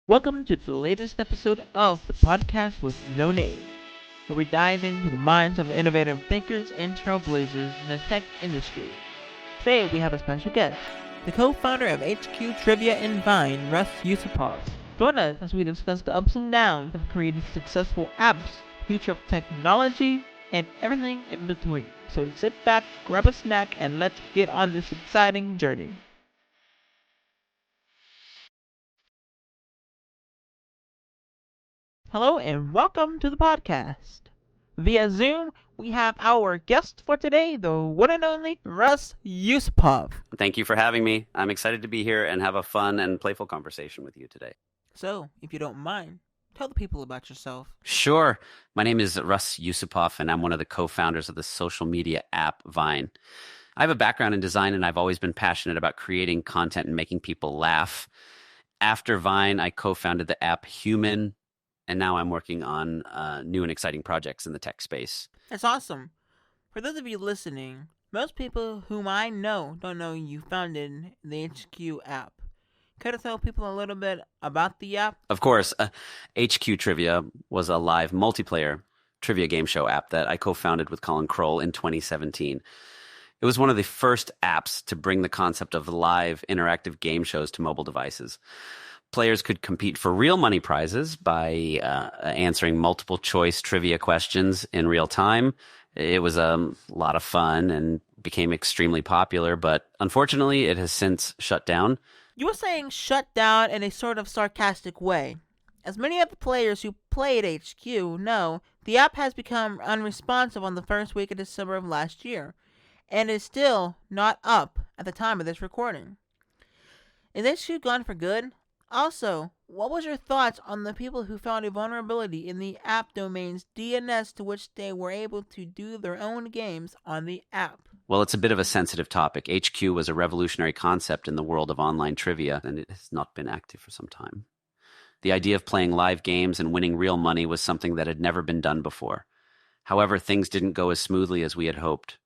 Welcome to the latest episode of the podcast with no name, where we dive into the minds of innovative thinkers and trailblazers in the tech industry. Today we have a special guest, the co-founder of HQ Trivia and Vine, Rus Yusupov. Join us as we discuss the ups and downs of creating successful apps, future of technology, and everything in between. So sit back, grab a snack, and let's get on this exciting journey. Hello and welcome to the podcast. Via Zoom, we have our guest for today, the one and only Rus Yusupov. Thank you for having me. I'm excited to be here and have a fun and playful conversation with you today. So, if you don't mind, tell the people about yourself. Sure. My name is Rus Yusupov, and I'm one of the co-founders of the social media app Vine. I have a background in design, and I've always been passionate about creating content and making people laugh. After Vine, I co-founded the app Human, and now I'm working on new and exciting projects in the tech space. That's awesome. For those of you listening, most people whom I know don't know you founded the HQ app. Could you tell people a little bit about the app? Of course, HQ Trivia was a live multiplayer trivia game show app that I co-founded with Colin Kroll in 2017. It was one of the first apps to bring the concept of live interactive game shows to mobile devices. Players could compete for real money prizes by answering multiple choice trivia questions in real time. It was a lot of fun and became extremely popular, but unfortunately it has since shut down. You were saying shut down in a sort of sarcastic way. As many of the players who played HQ know, the app has become unresponsive on the first week of December of last year, and is still not up at the time of this recording. Is HQ gone for good? Also, what was your thoughts on the people who found a vulnerability in the app domain's DNS to which they were able to do their own games on the app? Well, it's a bit of a sensitive topic. HQ was a revolutionary concept in the world of online trivia, and it has not been active for some time. The idea of playing live games and winning real money was something that had never been done before. However, things didn't go as smoothly as we had hoped.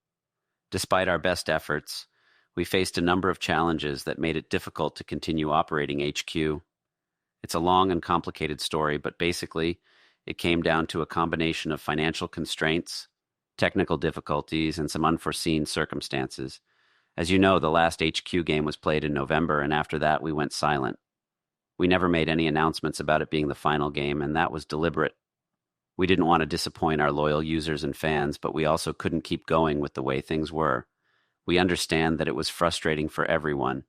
Despite our best efforts, we faced a number of challenges that made it difficult to continue operating HQ. It's a long and complicated story, but basically, it came down to a combination of financial constraints, technical difficulties, and some unforeseen circumstances. As you know, the last HQ game was played in November, and after that, we went silent. We never made any announcements about it being the final game, and that was deliberate. We didn't want to disappoint our loyal users and fans, but we also couldn't keep going with the way things were. We understand that it was frustrating for everyone,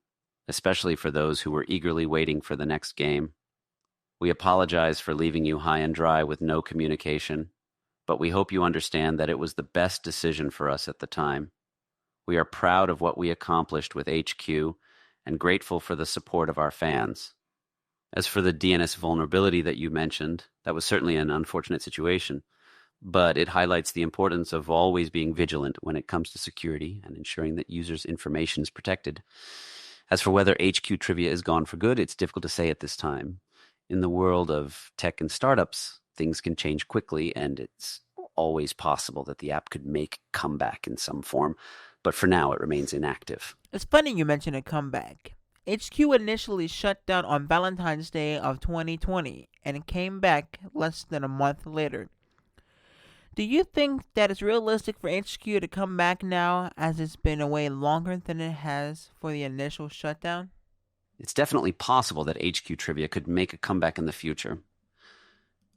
especially for those who were eagerly waiting for the next game. We apologize for leaving you high and dry with no communication, but we hope you understand that it was the best decision for us at the time. We are proud of what we accomplished with HQ and grateful for the support of our fans. As for the DNS vulnerability that you mentioned, that was certainly an unfortunate situation, but it highlights the importance of always being vigilant when it comes to security and ensuring that users' information is protected. As for whether HQ Trivia is gone for good, it's difficult to say at this time. In the world of tech and startups, things can change quickly, and it's always possible that the app could make a comeback in some form, but for now it remains inactive. It's funny you mention a comeback. HQ initially shut down on Valentine's Day of 2020, and it came back less than a month later. Do you think that it's realistic for HQ to come back now, as it's been away longer than it has for the initial shutdown? It's definitely possible that HQ Trivia could make a comeback in the future.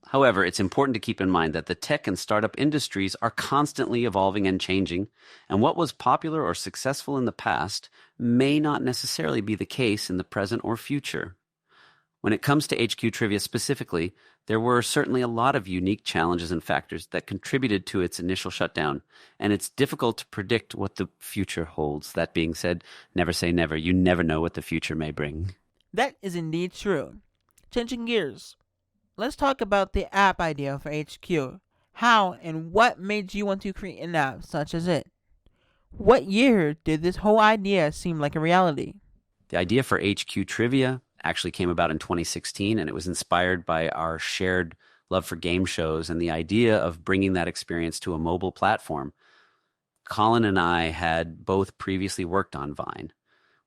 However, it's important to keep in mind that the tech and startup industries are constantly evolving and changing, and what was popular or successful in the past may not necessarily be the case in the present or future. When it comes to HQ Trivia specifically, there were certainly a lot of unique challenges and factors that contributed to its initial shutdown, and it's difficult to predict what the future holds. That being said, never say never. You never know what the future may bring. That is indeed true. Changing gears, let's talk about the app idea for HQ. How and what made you want to create an app such as it? What year did this whole idea seem like a reality? The idea for HQ Trivia actually came about in 2016, and it was inspired by our shared love for game shows and the idea of bringing that experience to a mobile platform. Colin and I had both previously worked on Vine,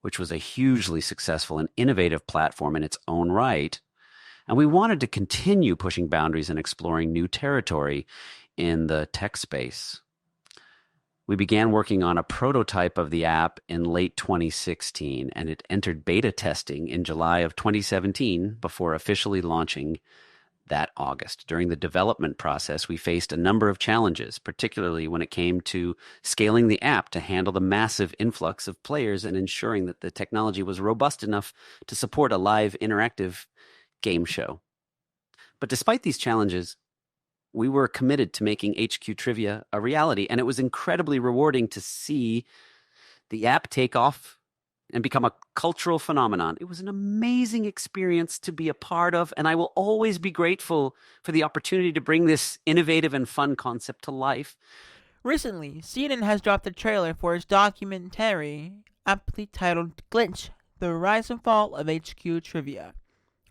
which was a hugely successful and innovative platform in its own right. And we wanted to continue pushing boundaries and exploring new territory in the tech space. We began working on a prototype of the app in late 2016, and it entered beta testing in July of 2017 before officially launching that August. During the development process, we faced a number of challenges, particularly when it came to scaling the app to handle the massive influx of players and ensuring that the technology was robust enough to support a live interactive game show. But despite these challenges, we were committed to making HQ Trivia a reality, and it was incredibly rewarding to see the app take off and become a cultural phenomenon. It was an amazing experience to be a part of, and I will always be grateful for the opportunity to bring this innovative and fun concept to life. Recently, CNN has dropped a trailer for its documentary, aptly titled Glitch, The Rise and Fall of HQ Trivia.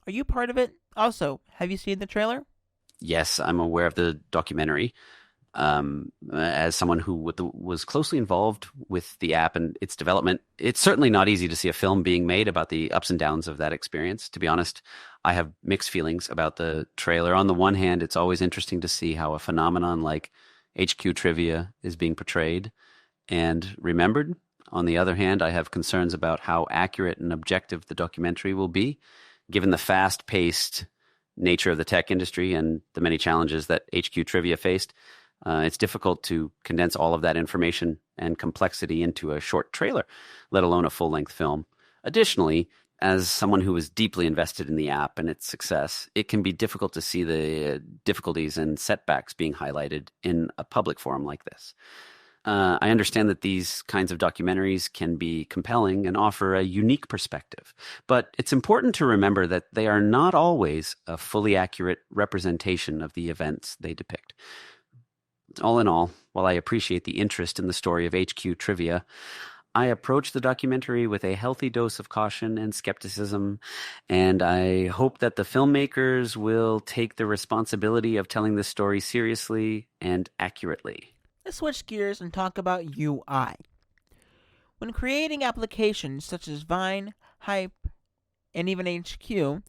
Are you part of it? Also, have you seen the trailer? Yes, I'm aware of the documentary. As someone who was closely involved with the app and its development, it's certainly not easy to see a film being made about the ups and downs of that experience. To be honest, I have mixed feelings about the trailer. On the one hand, it's always interesting to see how a phenomenon like HQ Trivia is being portrayed and remembered. On the other hand, I have concerns about how accurate and objective the documentary will be, given the fast-paced nature of the tech industry and the many challenges that HQ Trivia faced. It's difficult to condense all of that information and complexity into a short trailer, let alone a full-length film. Additionally, as someone who is deeply invested in the app and its success, it can be difficult to see the difficulties and setbacks being highlighted in a public forum like this. I understand that these kinds of documentaries can be compelling and offer a unique perspective, but it's important to remember that they are not always a fully accurate representation of the events they depict. All in all, while I appreciate the interest in the story of HQ Trivia, I approach the documentary with a healthy dose of caution and skepticism, and I hope that the filmmakers will take the responsibility of telling this story seriously and accurately. Let's switch gears and talk about UI. When creating applications such as Vine, Hype, and even HQ,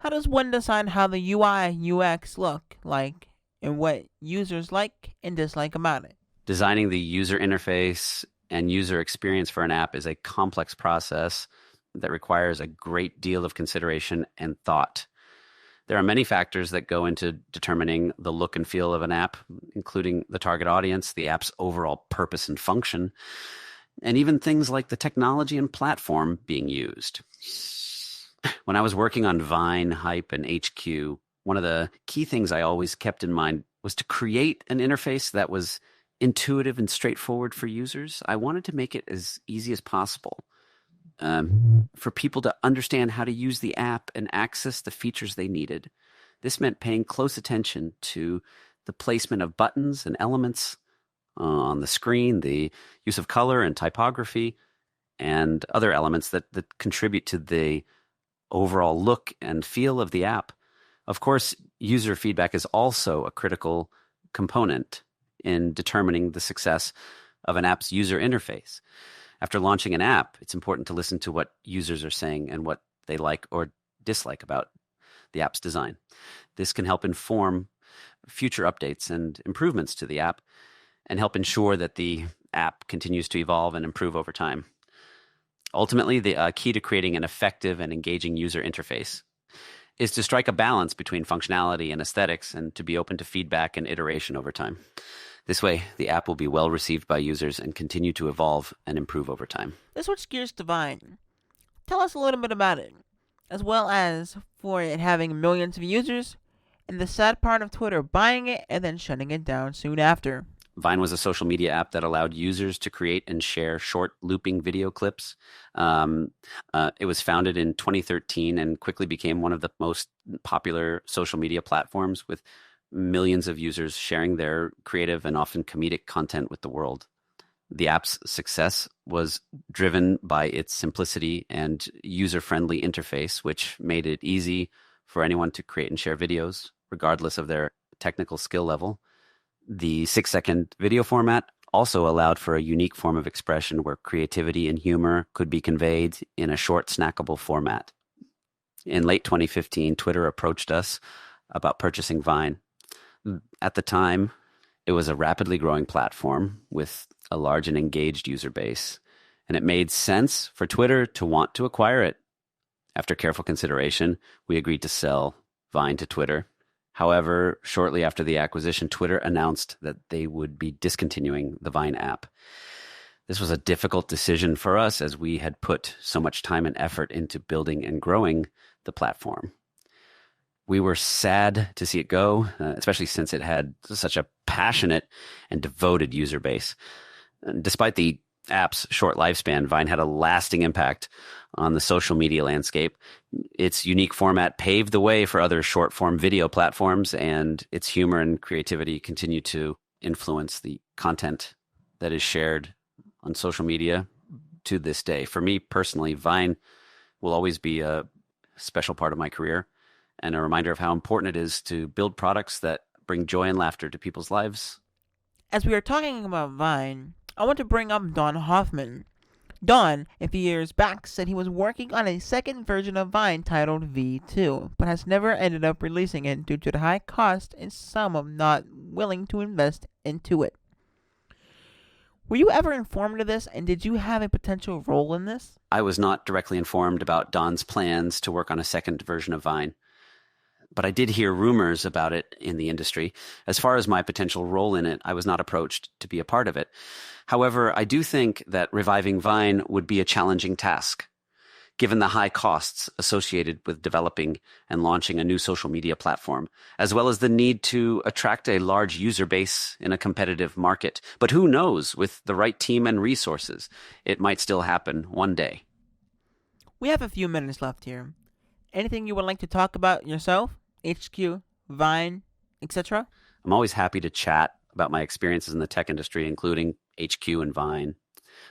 how does one decide how the UI UX look like and what users like and dislike about it? Designing the user interface and user experience for an app is a complex process that requires a great deal of consideration and thought. There are many factors that go into determining the look and feel of an app, including the target audience, the app's overall purpose and function, and even things like the technology and platform being used. When I was working on Vine, Hype, and HQ, one of the key things I always kept in mind was to create an interface that was intuitive and straightforward for users. I wanted to make it as easy as possible for people to understand how to use the app and access the features they needed. This meant paying close attention to the placement of buttons and elements on the screen, the use of color and typography, and other elements that contribute to the overall look and feel of the app. Of course, user feedback is also a critical component in determining the success of an app's user interface. After launching an app, it's important to listen to what users are saying and what they like or dislike about the app's design. This can help inform future updates and improvements to the app and help ensure that the app continues to evolve and improve over time. Ultimately, the key to creating an effective and engaging user interface is to strike a balance between functionality and aesthetics and to be open to feedback and iteration over time. This way, the app will be well received by users and continue to evolve and improve over time. Let's switch gears to Vine. Tell us a little bit about it, as well as for it having millions of users, and the sad part of Twitter buying it and then shutting it down soon after. Vine was a social media app that allowed users to create and share short looping video clips. It was founded in 2013 and quickly became one of the most popular social media platforms, with millions of users sharing their creative and often comedic content with the world. The app's success was driven by its simplicity and user-friendly interface, which made it easy for anyone to create and share videos, regardless of their technical skill level. The 6-second video format also allowed for a unique form of expression where creativity and humor could be conveyed in a short, snackable format. In late 2015, Twitter approached us about purchasing Vine. At the time, it was a rapidly growing platform with a large and engaged user base, and it made sense for Twitter to want to acquire it. After careful consideration, we agreed to sell Vine to Twitter. However, shortly after the acquisition, Twitter announced that they would be discontinuing the Vine app. This was a difficult decision for us as we had put so much time and effort into building and growing the platform. We were sad to see it go, especially since it had such a passionate and devoted user base. Despite the app's short lifespan, Vine had a lasting impact on the social media landscape. Its unique format paved the way for other short-form video platforms, and its humor and creativity continue to influence the content that is shared on social media to this day. For me personally, Vine will always be a special part of my career and a reminder of how important it is to build products that bring joy and laughter to people's lives. As we are talking about Vine, I want to bring up Don Hoffman. Don, a few years back, said he was working on a second version of Vine titled V2, but has never ended up releasing it due to the high cost and some of not willing to invest into it. Were you ever informed of this, and did you have a potential role in this? I was not directly informed about Don's plans to work on a second version of Vine, but I did hear rumors about it in the industry. As far as my potential role in it, I was not approached to be a part of it. However, I do think that reviving Vine would be a challenging task, given the high costs associated with developing and launching a new social media platform, as well as the need to attract a large user base in a competitive market. But who knows, with the right team and resources, it might still happen one day. We have a few minutes left here. Anything you would like to talk about yourself? HQ, Vine, etc.? I'm always happy to chat about my experiences in the tech industry, including HQ and Vine.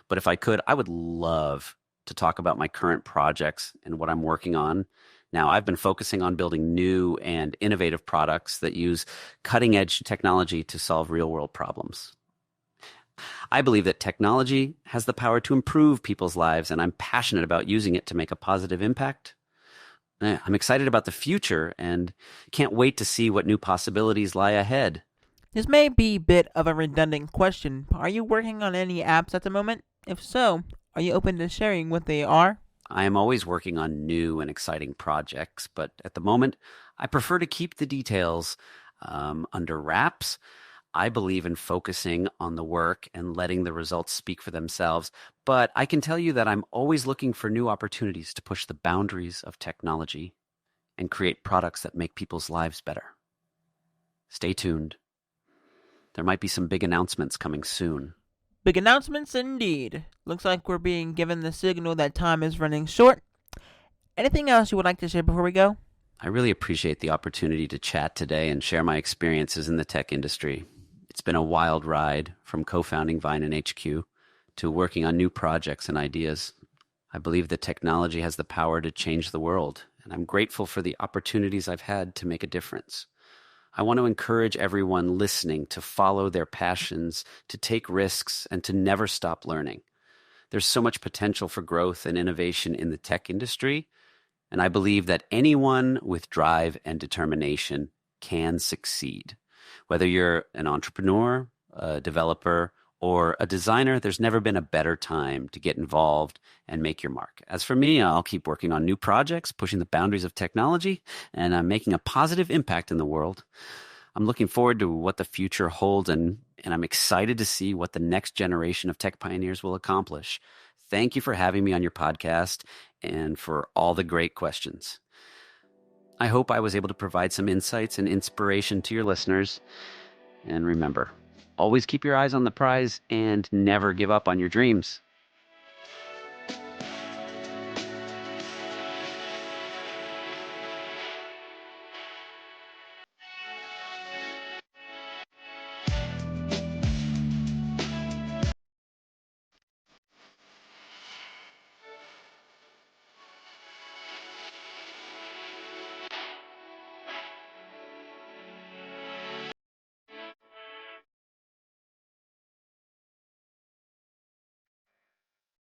But if I could, I would love to talk about my current projects and what I'm working on. Now, I've been focusing on building new and innovative products that use cutting-edge technology to solve real-world problems. I believe that technology has the power to improve people's lives, and I'm passionate about using it to make a positive impact. I'm excited about the future and can't wait to see what new possibilities lie ahead. This may be a bit of a redundant question, but are you working on any apps at the moment? If so, are you open to sharing what they are? I am always working on new and exciting projects, but at the moment, I prefer to keep the details under wraps. I believe in focusing on the work and letting the results speak for themselves, but I can tell you that I'm always looking for new opportunities to push the boundaries of technology and create products that make people's lives better. Stay tuned. There might be some big announcements coming soon. Big announcements indeed. Looks like we're being given the signal that time is running short. Anything else you would like to share before we go? I really appreciate the opportunity to chat today and share my experiences in the tech industry. It's been a wild ride from co-founding Vine and HQ to working on new projects and ideas. I believe that technology has the power to change the world, and I'm grateful for the opportunities I've had to make a difference. I want to encourage everyone listening to follow their passions, to take risks, and to never stop learning. There's so much potential for growth and innovation in the tech industry, and I believe that anyone with drive and determination can succeed. Whether you're an entrepreneur, a developer, or a designer, there's never been a better time to get involved and make your mark. As for me, I'll keep working on new projects, pushing the boundaries of technology, and I'm making a positive impact in the world. I'm looking forward to what the future holds, and I'm excited to see what the next generation of tech pioneers will accomplish. Thank you for having me on your podcast and for all the great questions. I hope I was able to provide some insights and inspiration to your listeners. And remember, always keep your eyes on the prize and never give up on your dreams.